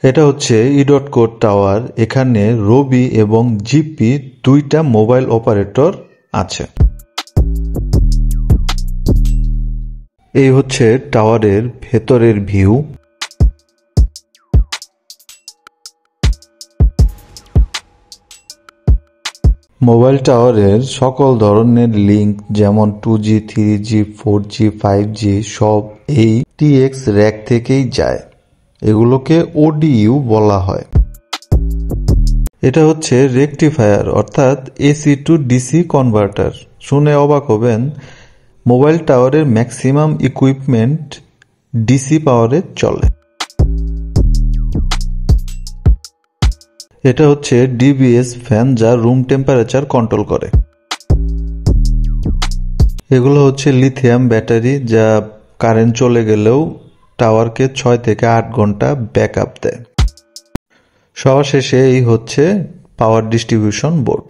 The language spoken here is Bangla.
এটা হচ্ছে ই.কোর টাওয়ার। এখানে রবি এবং জিপি দুইটা মোবাইল অপারেটর আছে। এই হচ্ছে টাওয়ারের ভেতরের ভিউ। মোবাইল টাওয়ারের সকল ধরনের লিঙ্ক যেমন 2G, 3G, 4G, 5G সব এই টিএক্স র্যাক থেকেই যায়। এগুলোকে ওডিইউ বলা হয়। এটা হচ্ছে রেকটিফায়ার অর্থাৎ এসি টু ডিসি কনভার্টার। শুনে অবাক হবেন, মোবাইল টাওয়ারের ম্যাক্সিমাম ইকুইপমেন্ট ডিসি পাওয়ারে চলে। এটা হচ্ছে ডিবিএস ফ্যান যা রুম টেম্পারেচার কন্ট্রোল করে। এগুলো হচ্ছে লিথিয়াম ব্যাটারি যা কারেন্ট চলে গেলেও টাওয়ারকে 6 থেকে 8 ঘন্টা ব্যাকআপ দেয়। সবার শেষে এই হচ্ছে পাওয়ার ডিস্ট্রিবিউশন বোর্ড।